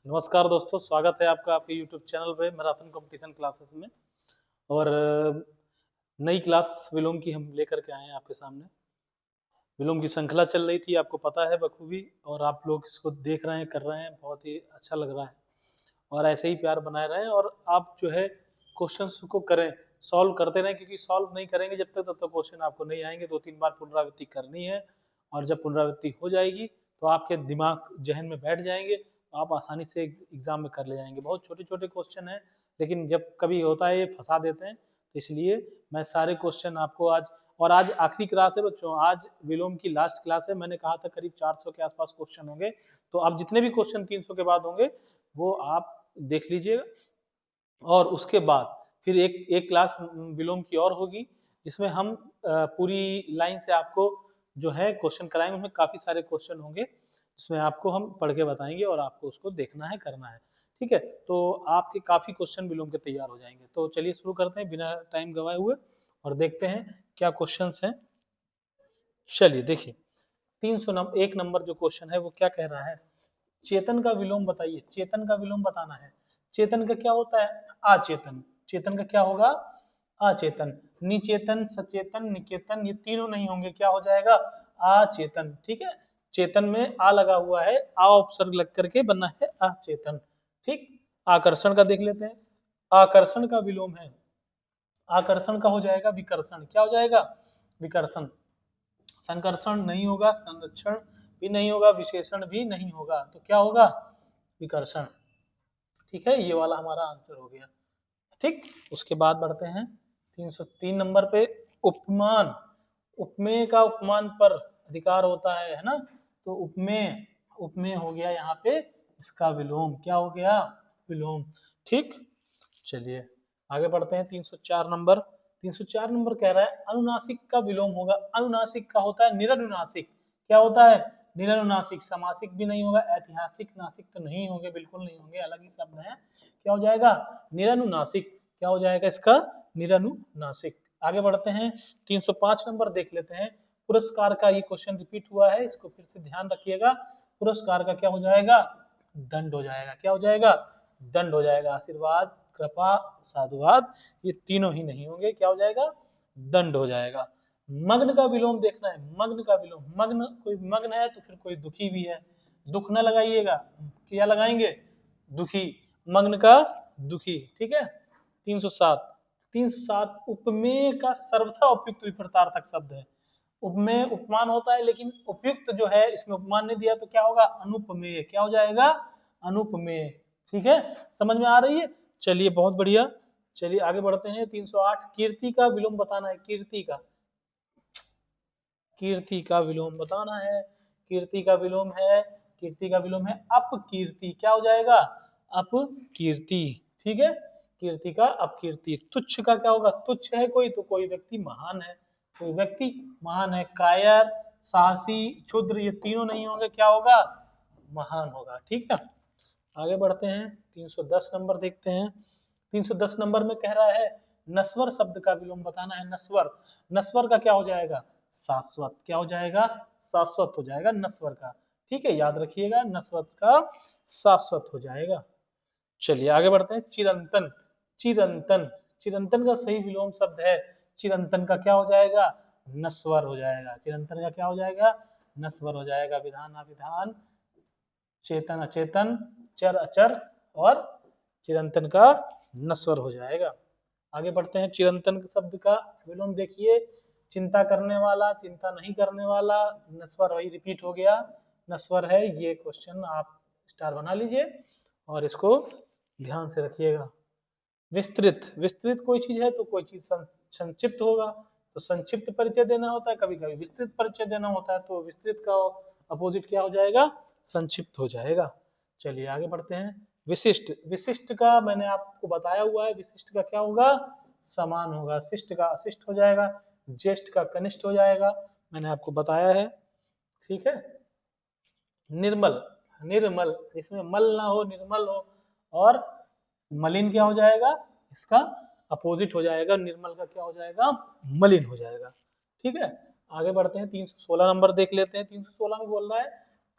नमस्कार दोस्तों, स्वागत है आपका आपके YouTube चैनल पे मैराथन कंपटीशन क्लासेस में। और नई क्लास विलोम की हम लेकर के आए हैं आपके सामने। विलोम की श्रृंखला चल रही थी, आपको पता है बखूबी, और आप लोग इसको देख रहे हैं, कर रहे हैं, बहुत ही अच्छा लग रहा है। और ऐसे ही प्यार बनाए रहें और आप जो है क्वेश्चंस को करें, सॉल्व करते रहें, क्योंकि सॉल्व नहीं करेंगे जब तक तब तक क्वेश्चन आपको नहीं आएंगे। 2-3 बार पुनरावृत्ति करनी है, और जब पुनरावृत्ति हो जाएगी तो आपके दिमाग जहन में बैठ जाएंगे, तो आप आसानी से एग्जाम में कर ले जाएंगे। बहुत छोटे छोटे क्वेश्चन हैं, लेकिन जब कभी होता है ये फंसा देते हैं, तो इसलिए मैं सारे क्वेश्चन आपको आज, और आज आखिरी क्लास है बच्चों, आज विलोम की लास्ट क्लास है। मैंने कहा था करीब 400 के आसपास क्वेश्चन होंगे, तो अब जितने भी क्वेश्चन 300 के बाद होंगे वो आप देख लीजिएगा। और उसके बाद फिर एक एक क्लास विलोम की और होगी, जिसमें हम पूरी लाइन से आपको जो है क्वेश्चन कराएंगे। उसमें काफी सारे क्वेश्चन होंगे, जिसमें आपको हम पढ़ के बताएंगे और आपको उसको देखना है, करना है। ठीक है, तो आपके काफी क्वेश्चन विलोम के तैयार हो जाएंगे। तो चलिए शुरू करते हैं बिना टाइम गवाए हुए, और देखते हैं क्या क्वेश्चंस हैं। चलिए देखिए, 300 नंबर 1 नंबर जो क्वेश्चन है वो क्या कह रहा है, चेतन का विलोम बताइए। चेतन का विलोम बताना है। चेतन का क्या होता है? अचेतन। चेतन का क्या होगा? अचेतन। निचेतन, सचेतन, निकेतन, ये तीनों नहीं होंगे, क्या हो जाएगा? अचेतन। ठीक है, चेतन में आ लगा हुआ है, आ उपसर्ग लग करके बना है अचेतन। ठीक, आकर्षण का देख लेते हैं। आकर्षण का विलोम है, आकर्षण का हो जाएगा विकर्षण। क्या हो जाएगा? विकर्षण। संकर्षण नहीं होगा, संरक्षण भी नहीं होगा, विशेषण भी नहीं होगा, तो क्या होगा? विकर्षण। ठीक है, ये वाला हमारा आंसर हो गया। ठीक, उसके बाद बढ़ते हैं 303 नंबर पे। उपमान। उपमेय का उपमान पर अधिकार होता है ना, तो उपमेय, उपमेय हो गया यहाँ पे इसका विलोम। क्या हो गया? विलोम। ठीक, चलिए आगे बढ़ते हैं 304 नंबर। 304 नंबर कह रहा है अनुनासिक का विलोम होगा। अनुनासिक का होता है निरनुनासिक। क्या होता है? निरनुनासिक। समासिक भी नहीं होगा, ऐतिहासिक नासिक तो नहीं होंगे, बिल्कुल नहीं होंगे, अलग ही शब्द है। क्या हो जाएगा? निरनुनासिक। क्या हो जाएगा इसका? निरनुनासिक। आगे बढ़ते हैं 305 नंबर देख लेते हैं। पुरस्कार का ये क्वेश्चन रिपीट हुआ है, इसको फिर से ध्यान रखिएगा। पुरस्कार का क्या हो जाएगा? दंड हो जाएगा। क्या हो जाएगा? दंड हो जाएगा। आशीर्वाद, कृपा, साधुवाद, ये तीनों ही नहीं होंगे, क्या हो जाएगा? दंड हो जाएगा। मग्न का विलोम देखना है। मग्न का विलोम, मग्न, कोई मग्न है तो फिर कोई दुखी भी है। दुख न लगाइएगा, क्या लगाएंगे? दुखी। मग्न का दुखी। ठीक है, 307। 307 उपमेय का सर्वथा उपयुक्त विपरीतार्थक शब्द है। उपमेय उपमान होता है, लेकिन उपयुक्त जो है इसमें उपमान नहीं दिया, तो क्या होगा? अनुपमेय। क्या हो जाएगा? अनुपमेय। ठीक है, समझ में आ रही है? चलिए बहुत बढ़िया। चलिए आगे बढ़ते हैं 308। कीर्ति का विलोम बताना है। कीर्ति का, कीर्ति का विलोम बताना है। कीर्ति का विलोम है, कीर्ति का विलोम है अपकीर्ति। क्या हो जाएगा? अपकीर्ति। ठीक है, कीर्ति का अपकीर्ति। तुच्छ का क्या होगा? तुच्छ है कोई तो कोई व्यक्ति महान है, कोई व्यक्ति महान है। कायर, साहसी, क्षुद्र, ये तीनों नहीं होंगे, क्या होगा? महान होगा। ठीक है, आगे बढ़ते हैं 310 नंबर देखते हैं। 310 नंबर में कह रहा है नस्वर शब्द का विलोम बताना है। नस्वर। नस्वर का क्या हो जाएगा? शाश्वत। क्या हो जाएगा? शाश्वत हो जाएगा नस्वर का। ठीक है, याद रखिएगा, नस्वर का शाश्वत हो जाएगा। चलिए आगे बढ़ते हैं। चिरंतन। चिरंतन। चिरंतन का सही विलोम शब्द है। चिरंतन का क्या हो जाएगा? नस्वर हो जाएगा। चिरंतन का क्या हो जाएगा? नस्वर हो जाएगा। विधान अविधान, चेतन अचेतन, चर अचर, और चिरंतन का नस्वर हो जाएगा। आगे बढ़ते हैं। चिरंतन शब्द का विलोम देखिए। चिंता करने वाला, चिंता नहीं करने वाला, नस्वर वही रिपीट हो गया, नस्वर है। ये क्वेश्चन आप स्टार बना लीजिए और इसको ध्यान से रखिएगा। विस्तृत। विस्तृत कोई चीज है तो कोई चीज संक्षिप्त होगा, तो संक्षिप्त परिचय देना होता है, कभी कभी विस्तृत परिचय देना होता है, तो विस्तृत का अपोजिट क्या हो जाएगा? संक्षिप्त हो जाएगा। चलिए आगे बढ़ते हैं। विशिष्ट। विशिष्ट का मैंने आपको बताया हुआ है, विशिष्ट का क्या होगा? समान होगा। शिष्ट का अशिष्ट हो जाएगा, ज्येष्ठ का कनिष्ठ हो जाएगा, मैंने आपको बताया है। ठीक है, निर्मल। निर्मल, इसमें मल ना हो, निर्मल हो। और मलिन क्या हो जाएगा? इसका अपोजिट हो जाएगा। निर्मल का क्या हो जाएगा? मलिन हो जाएगा। ठीक है, आगे बढ़ते हैं 316 नंबर देख लेते हैं। 316 में बोल रहा है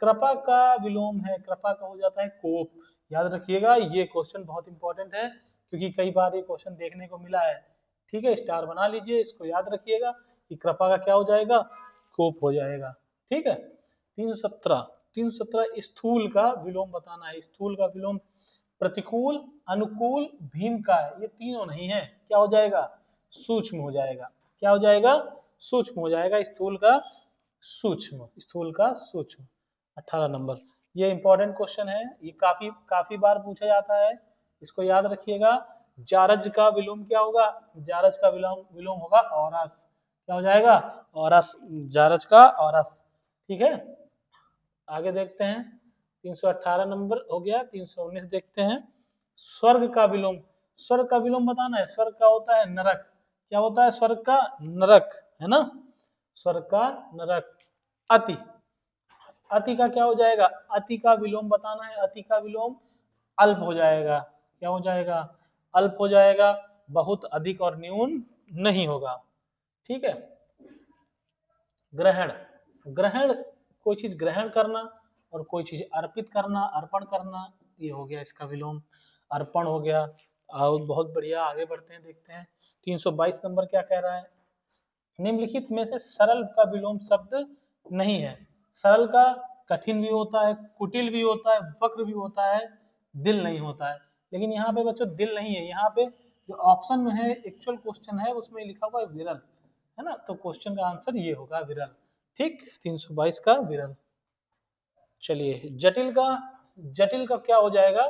कृपा का विलोम है, कृपा का हो जाता है कोप। याद रखिएगा, ये क्वेश्चन बहुत इंपॉर्टेंट है क्योंकि कई बार ये क्वेश्चन देखने को मिला है। ठीक है, स्टार बना लीजिए, इसको याद रखिएगा कि कृपा का क्या हो जाएगा, कोप हो जाएगा। ठीक है। 317 स्थूल का विलोम बताना है। स्थूल का विलोम प्रतिकूल, अनुकूल, भीम का है, ये तीनों नहीं है, क्या हो जाएगा, सूक्ष्म हो जाएगा। क्या हो जाएगा, सूक्ष्म हो जाएगा। स्थूल का सूक्ष्म, स्थूल का सूक्ष्म। 18 नंबर, ये इंपॉर्टेंट क्वेश्चन है, ये काफी काफी बार पूछा जाता है, इसको याद रखिएगा। जारज का विलोम क्या होगा, जारज का विलोम विलोम होगा औरस। क्या हो जाएगा, औरस, जारज का औरस। ठीक है, आगे देखते हैं। 318 नंबर हो गया। 319 देखते हैं। स्वर्ग का विलोम, स्वर्ग का विलोम बताना है। स्वर्ग का होता है नरक। क्या होता है, स्वर्ग का नरक, है ना, स्वर्ग का नरक। अति, अति का क्या हो जाएगा, अति का विलोम बताना है। अति का विलोम अल्प हो जाएगा। क्या हो जाएगा, अल्प हो जाएगा, बहुत अधिक और न्यून नहीं होगा। ठीक है। ग्रहण, ग्रहण कोई चीज ग्रहण करना और कोई चीज अर्पित करना, अर्पण करना, ये हो गया इसका विलोम, अर्पण हो गया। और बहुत बढ़िया, आगे बढ़ते हैं, देखते हैं। 322 नंबर क्या कह रहा है, निम्नलिखित में से सरल का विलोम शब्द नहीं है। सरल का कठिन भी होता है, कुटिल भी होता है, वक्र भी होता है, दिल नहीं होता है। लेकिन यहाँ पे बच्चों दिल नहीं है, यहाँ पे जो ऑप्शन में है, एक्चुअल क्वेश्चन है, उसमें लिखा हुआ है विरल, है ना, तो क्वेश्चन का आंसर ये होगा विरल। ठीक, 322 का विरल। चलिए, जटिल का, जटिल का क्या हो जाएगा,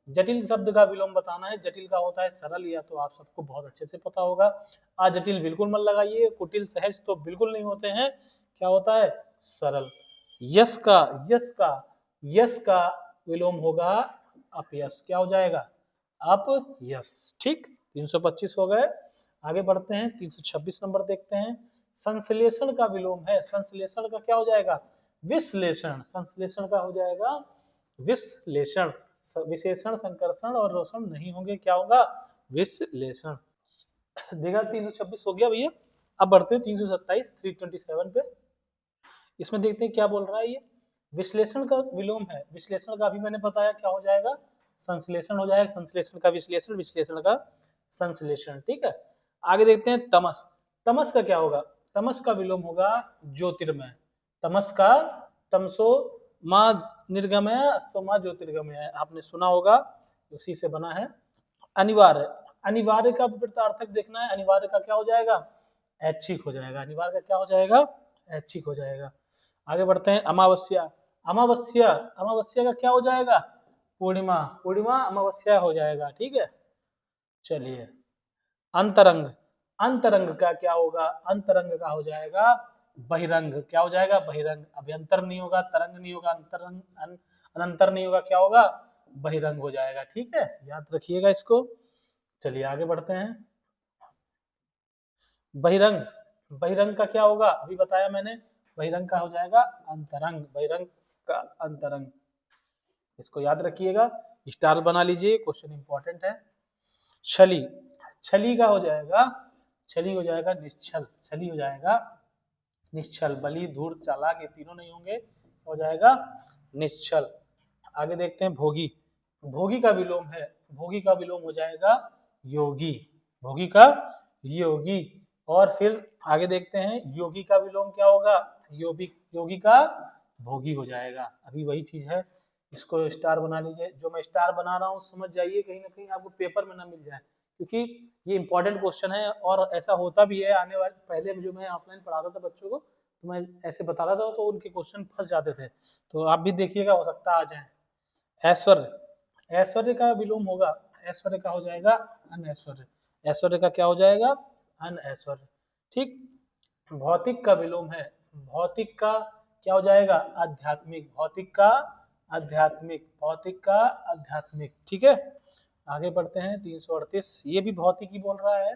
जटिल शब्द का विलोम बताना है। जटिल का होता है सरल, या तो आप सबको बहुत अच्छे से पता होगा। जटिल बिल्कुल मत लगाइए, कुटिल सहज तो बिल्कुल नहीं होते हैं। क्या होता है, सरल। यश का, यश का, यश का विलोम होगा अपयश। क्या हो जाएगा, अपयश। ठीक, 325 हो गए। आगे बढ़ते हैं, 326 नंबर देखते हैं। संश्लेषण का विलोम है। संश्लेषण का क्या हो जाएगा, विश्लेषण। संश्लेषण का हो जाएगा विश्लेषण। विशेषण, संकर्षण और रोषण नहीं होंगे, क्या होगा, विश्लेषण। देखा, 326 हो गया भैया। अब बढ़ते हैं 327, 327 पे। इसमें देखते हैं क्या बोल रहा है ये। विश्लेषण का विलोम है। विश्लेषण का अभी मैंने बताया क्या हो जाएगा, संश्लेषण हो जाएगा। संश्लेषण का विश्लेषण, विश्लेषण का संश्लेषण। ठीक है, आगे देखते हैं। तमस, तमस का क्या होगा, तमस का विलोम होगा ज्योतिर्मय। तमस का तमसो माँ निर्गमय, अस्तो माँ ज्योतिर्गमय, आपने सुना होगा, उसी से बना है। अनिवार्य, अनिवार्य का विपरीतार्थक देखना है। अनिवार्य का क्या हो जाएगा, ऐच्छिक हो जाएगा। अनिवार्य का क्या हो जाएगा, ऐच्छिक हो जाएगा। आगे बढ़ते हैं। अमावस्या, अमावस्या, अमावस्या का क्या हो जाएगा, पूर्णिमा। पूर्णिमा अमावस्या हो जाएगा। ठीक है, चलिए। अंतरंग, अंतरंग का क्या होगा, अंतरंग का हो जाएगा बहिरंग। क्या हो जाएगा, बहिरंग। अभ्यंतर नहीं होगा, तरंग नहीं होगा, अंतरंग, अनंतर नहीं होगा, क्या होगा, बहिरंग हो जाएगा। ठीक है, याद रखिएगा इसको। चलिए आगे बढ़ते हैं। बहिरंग, बहिरंग का क्या होगा, अभी बताया मैंने, बहिरंग का हो जाएगा अंतरंग। बहिरंग का अंतरंग, इसको याद रखिएगा, स्टार बना लीजिए, क्वेश्चन इंपॉर्टेंट है। छली, छली का हो जाएगा, छली हो जाएगा निश्चल। छली हो जाएगा निश्चल। बलि, धूर्त, चालाक, ये तीनों नहीं होंगे, हो जाएगा निश्चल। आगे देखते हैं। भोगी, भोगी का विलोम है। भोगी का विलोम हो जाएगा योगी। भोगी का योगी। और फिर आगे देखते हैं, योगी का विलोम क्या होगा, योगी, योगी का भोगी हो जाएगा। अभी वही चीज है, इसको स्टार बना लीजिए। जो मैं स्टार बना रहा हूँ समझ जाइए, कहीं ना कहीं आपको पेपर में ना मिल जाए, क्योंकि ये इंपॉर्टेंट क्वेश्चन है। और ऐसा होता भी है, आने वाले, पहले जो मैं ऑफलाइन पढ़ाता था बच्चों को, तो मैं ऐसे बताता था, तो उनके क्वेश्चन फंस जाते थे। तो आप भी देखिएगा, हो सकता आ जाए। ऐश्वर्य, ऐश्वर्य का विलोम होगा, ऐश्वर्य का हो जाएगा अनैश्वर्य। ऐश्वर्य का क्या हो जाएगा, अनैश्वर्य। ठीक। भौतिक का विलोम है। भौतिक का क्या हो जाएगा, आध्यात्मिक। भौतिक का आध्यात्मिक, भौतिक का आध्यात्मिक। ठीक है, आगे बढ़ते हैं। 338, ये भी भौतिक ही बोल रहा है।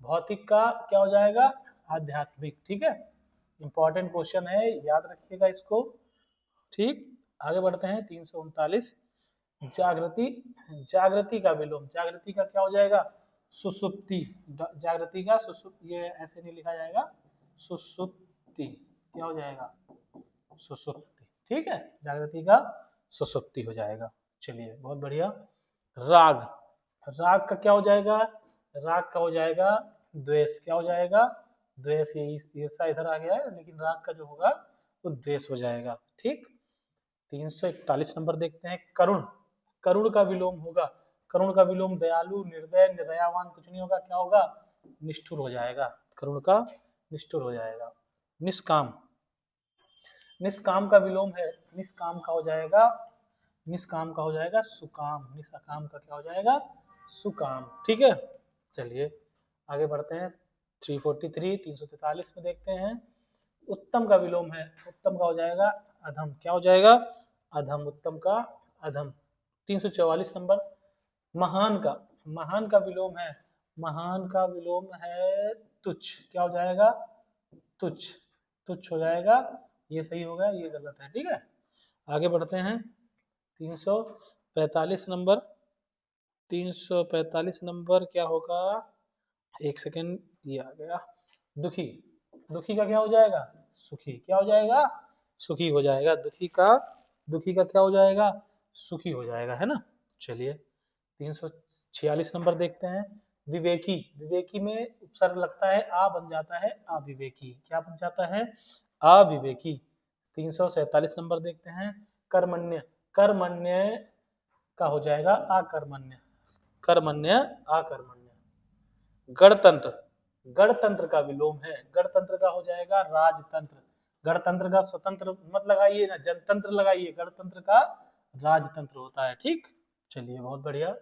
भौतिक का क्या हो जाएगा, आध्यात्मिक। ठीक है, इंपॉर्टेंट क्वेश्चन है, याद रखिएगा इसको। ठीक, आगे बढ़ते हैं। 339, जागृति, जागृति का विलोम। जागृति का क्या हो जाएगा, सुसुप्ति। जागृति का सुसुप्ति, ये ऐसे नहीं लिखा जाएगा, सुसुप्ति। क्या हो जाएगा, सुसुप्ति। ठीक है, जागृति का सुसुप्ति हो जाएगा। चलिए बहुत बढ़िया। राग, राग का क्या हो जाएगा? राग का हो जाएगा द्वेष। क्या हो जाएगा? द्वेष। ये ईर्षा इधर आ गया है, लेकिन राग का जो होगा वो द्वेष हो जाएगा। ठीक। 341 नंबर देखते हैं। करुण, करुण का विलोम होगा। करुण का विलोम दयालु, निर्दय, निर्दयावान कुछ नहीं होगा। क्या होगा? निष्ठुर हो जाएगा। करुण का निष्ठुर हो जाएगा। निष्काम, निष्काम का विलोम है। निष्काम का हो जाएगा, निष्काम का हो जाएगा सुकाम। निष्काम का क्या हो जाएगा? सुकाम। ठीक है, चलिए आगे बढ़ते हैं। 343 में देखते हैं। उत्तम का विलोम है। उत्तम का हो जाएगा अधम। क्या हो जाएगा? अधम। उत्तम का अधम। 344 नंबर। महान का, महान का विलोम है। महान का विलोम है तुच्छ। क्या हो जाएगा? तुच्छ। तुच्छ हो जाएगा। ये सही होगा, ये गलत है। ठीक है, आगे बढ़ते हैं। 345 नंबर। 345 नंबर क्या होगा? एक सेकेंड, ये आ गया। दुखी, दुखी का क्या हो जाएगा? सुखी। क्या हो जाएगा? सुखी हो जाएगा। दुखी का, दुखी का क्या हो जाएगा? सुखी हो जाएगा, है ना। चलिए 346 नंबर देखते हैं। विवेकी, विवेकी में उपसर्ग लगता है आ, बन जाता है अविवेकी। क्या बन जाता है? अविवेकी। 347 नंबर देखते हैं। कर्मण्य, कर्मण्य का हो जाएगा अकर्मण्य। कर्मण्य अकर्मण्य। गणतंत्र, गणतंत्र का विलोम है। गणतंत्र का हो जाएगा राजतंत्र। गणतंत्र का स्वतंत्र मत लगाइए ना, जनतंत्र लगाइए। गणतंत्र का राजतंत्र होता है। ठीक, चलिए बहुत बढ़िया।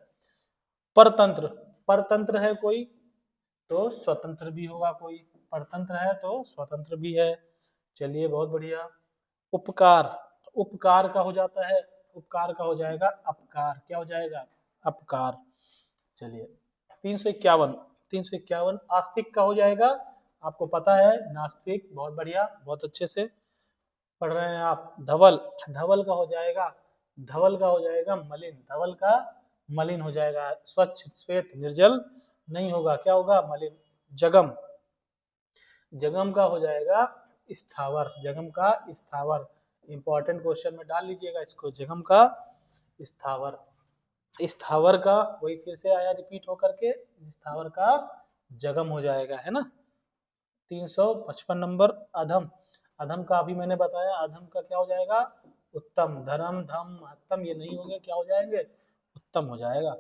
परतंत्र, परतंत्र है कोई तो स्वतंत्र भी होगा कोई। परतंत्र है तो स्वतंत्र भी है। चलिए बहुत बढ़िया। उपकार, उपकार का हो जाता है, उपकार का हो जाएगा अपकार। क्या हो जाएगा? अपकार। चलिए 351, 351 आस्तिक का हो जाएगा। आपको पता है नास्तिक। बहुत बढ़िया, बहुत अच्छे से पढ़ रहे हैं आप। धवल, धवल का हो जाएगा, धवल का हो जाएगा मलिन। धवल का मलिन हो जाएगा। स्वच्छ, श्वेत, निर्जल नहीं होगा। क्या होगा? मलिन। जगम, जगम का हो जाएगा स्थावर। जगम का स्थावर। इंपॉर्टेंट क्वेश्चन में डाल लीजिएगा इसको। जगम का स्थावर। स्थावर का वही फिर से आया रिपीट होकर के, स्थावर का जगम हो जाएगा, है ना। 355 नंबर। अधम, अधम का अभी मैंने बताया। अधम का क्या हो जाएगा? उत्तम। धर्म, धम, उत्तम ये नहीं होंगे। क्या हो जाएंगे? उत्तम हो जाएगा।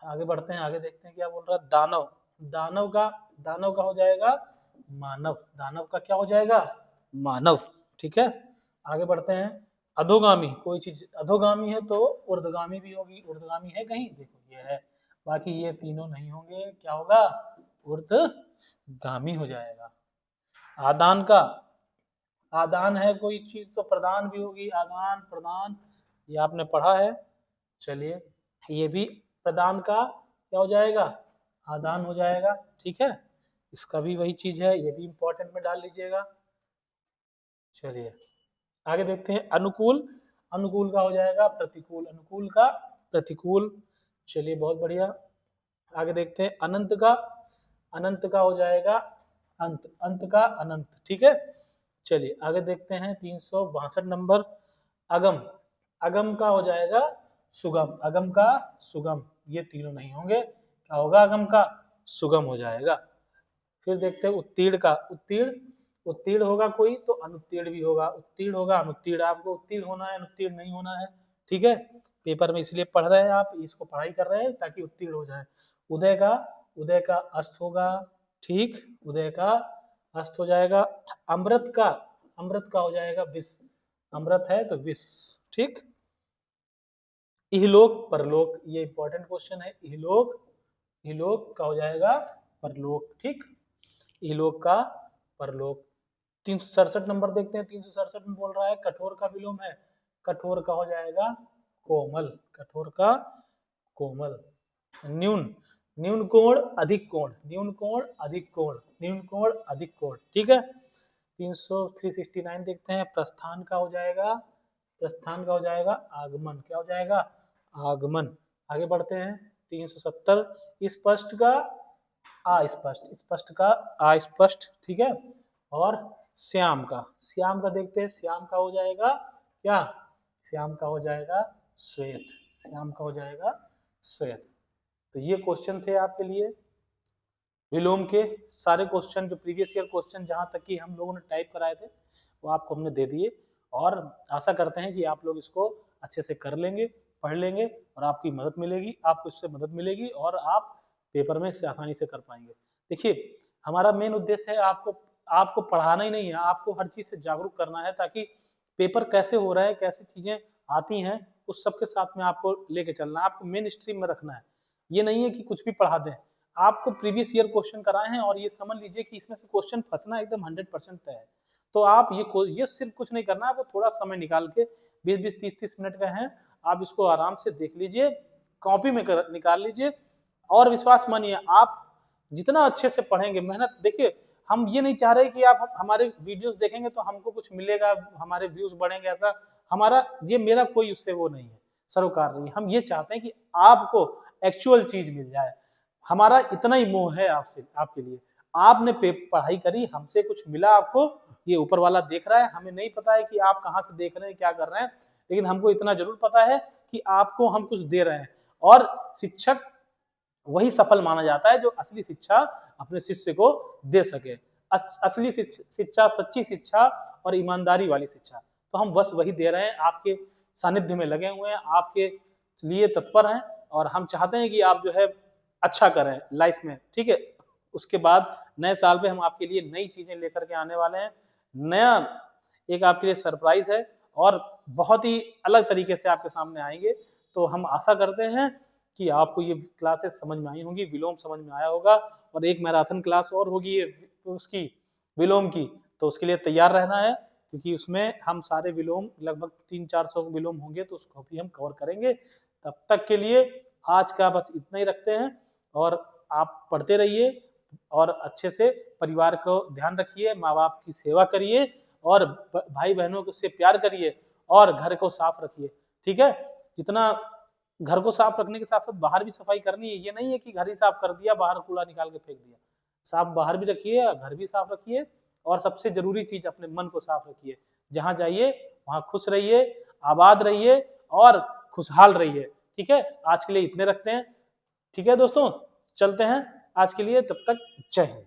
आगे बढ़ते हैं, आगे देखते हैं क्या बोल रहा है। दानव, दानव का, दानव का हो जाएगा मानव। दानव का क्या हो जाएगा? मानव। ठीक है, आगे बढ़ते हैं। अधोगामी, कोई चीज अधोगामी है तो ऊर्ध्वगामी भी होगी। ऊर्ध्वगामी है कहीं? देखो ये है। बाकी ये तीनों नहीं होंगे। क्या होगा? ऊर्ध्वगामी हो जाएगा। आदान का, आदान है कोई चीज तो प्रदान भी होगी। आदान, प्रदान ये आपने पढ़ा है। चलिए ये भी प्रदान का क्या हो जाएगा? आदान हो जाएगा। ठीक है, इसका भी वही चीज है। ये भी इंपॉर्टेंट में डाल लीजिएगा। चलिए आगे देखते हैं। अनुकूल, अनुकूल का हो जाएगा प्रतिकूल। अनुकूल का प्रतिकूल। चलिए बहुत बढ़िया। आगे देखते हैं। अनंत का, अनंत का हो जाएगा अंत। अंत का अनंत। ठीक है, चलिए आगे देखते हैं। 362 नंबर। अगम, अगम का हो जाएगा सुगम। अगम का सुगम। ये तीनों नहीं होंगे। क्या होगा? अगम का सुगम हो जाएगा। फिर देखते हैं उत्तीर्ण का। उत्तीर्ण, उत्तीर्ण होगा कोई तो अनुत्तीर्ण भी होगा। उत्तीर्ण होगा, अनुत्तीर्ण। आपको उत्तीर्ण होना है, अनुत्तीर्ण नहीं होना है। ठीक है, पेपर में इसलिए पढ़ रहे हैं आप, इसको पढ़ाई कर रहे हैं ताकि उत्तीर्ण हो जाए। उदय का, उदय का अस्त होगा। ठीक, उदय का अस्त हो जाएगा। अमृत का, अमृत का हो जाएगा विष। अमृत है तो विष। ठीक, इहलोक, परलोक ये इंपॉर्टेंट क्वेश्चन है। इहलोक, इहलोक का हो जाएगा परलोक। ठीक, इहलोक का परलोक। 367 नंबर देखते हैं। 367 में बोल रहा है कठोर का विलोम है। कठोर का हो जाएगा कोमल। कठोर का कोमल। न्यून, न्यून कोण अधिक कोण। न्यून कोण अधिक कोण। न्यून कोण अधिक कोण। ठीक है, 369 देखते हैं। प्रस्थान का हो जाएगा, प्रस्थान का हो जाएगा आगमन। क्या हो जाएगा? आगमन। आगे बढ़ते हैं। 370 स्पष्ट का अस्पष्ट। स्पष्ट का अस्पष्ट। ठीक है, और श्याम का, श्याम का देखते हैं। श्याम का हो जाएगा क्या, श्याम का हो जाएगा श्वेत, श्याम का हो जाएगा श्वेत। तो ये क्वेश्चन थे आपके लिए विलोम के। सारे क्वेश्चन जो प्रीवियस ईयर क्वेश्चन जहां तक कि हम लोगों ने टाइप कराए थे वो आपको हमने दे दिए, और आशा करते हैं कि आप लोग इसको अच्छे से कर लेंगे, पढ़ लेंगे, और आपकी मदद मिलेगी, आपको इससे मदद मिलेगी, और आप पेपर में इसे आसानी से कर पाएंगे। देखिए, हमारा मेन उद्देश्य है आपको पढ़ाना ही नहीं है, आपको हर चीज से जागरूक करना है, ताकि पेपर कैसे हो रहा है, कैसी चीजें आती हैं, उस सब के साथ में आपको लेके चलना है, आपको मेन स्ट्रीम में रखना है। ये नहीं है कि कुछ भी पढ़ा दें, आपको प्रीवियस ईयर क्वेश्चन कराए हैं और ये समझ लीजिए कि इसमें से क्वेश्चन फंसना एकदम 100% तय है। तो आप ये सिर्फ कुछ नहीं करना है, आपको थोड़ा समय निकाल के 20-20, 30-30 मिनट का है, आप इसको आराम से देख लीजिए, कॉपी में निकाल लीजिए, और विश्वास मानिए आप जितना अच्छे से पढ़ेंगे, मेहनत देखिए, हम ये नहीं चाह रहे कि आप हमारे वीडियोस देखेंगे तो हमको कुछ मिलेगा, हमारे व्यूज बढ़ेंगे, ऐसा हमारा ये मेरा कोई उससे वो नहीं है, सरोकार नहीं है। हम ये चाहते हैं कि आपको एक्चुअल चीज मिल जाए, हमारा इतना ही मोह है आपसे, आपके लिए। आपने पढ़ाई करी, हमसे कुछ मिला आपको, ये ऊपर वाला देख रहा है, हमें नहीं पता है कि आप कहाँ से देख रहे हैं, क्या कर रहे हैं, लेकिन हमको इतना जरूर पता है कि आपको हम कुछ दे रहे हैं। और शिक्षक वही सफल माना जाता है जो असली शिक्षा अपने शिष्य को दे सके, असली शिक्षा, सच्ची शिक्षा और ईमानदारी वाली शिक्षा। तो हम बस वही दे रहे हैं, आपके सानिध्य में लगे हुए हैं, आपके लिए तत्पर हैं, और हम चाहते हैं कि आप जो है अच्छा करें लाइफ में, ठीक है। उसके बाद नए साल पे हम आपके लिए नई चीजें लेकर के आने वाले हैं, नया एक आपके लिए सरप्राइज है, और बहुत ही अलग तरीके से आपके सामने आएंगे। तो हम आशा करते हैं कि आपको ये क्लासेस समझ में आई होंगी, विलोम समझ में आया होगा, और एक मैराथन क्लास और होगी उसकी विलोम की, तो उसके लिए तैयार रहना है, क्योंकि उसमें हम सारे विलोम लगभग 300-400 विलोम होंगे, तो उसको भी हम कवर करेंगे। तब तक के लिए आज का बस इतना ही रखते हैं, और आप पढ़ते रहिए, और अच्छे से परिवार को ध्यान रखिए, माँ बाप की सेवा करिए, और भाई बहनों से प्यार करिए, और घर को साफ रखिए, ठीक है। जितना घर को साफ रखने के साथ साथ बाहर भी सफाई करनी है, ये नहीं है कि घर ही साफ कर दिया, बाहर कूड़ा निकाल के फेंक दिया। साफ बाहर भी रखिए, घर भी साफ रखिए, और सबसे जरूरी चीज अपने मन को साफ रखिए। जहां जाइए वहां खुश रहिए, आबाद रहिए, और खुशहाल रहिए, ठीक है। आज के लिए इतने रखते हैं, ठीक है दोस्तों, चलते हैं आज के लिए, तब तक जय हिंद।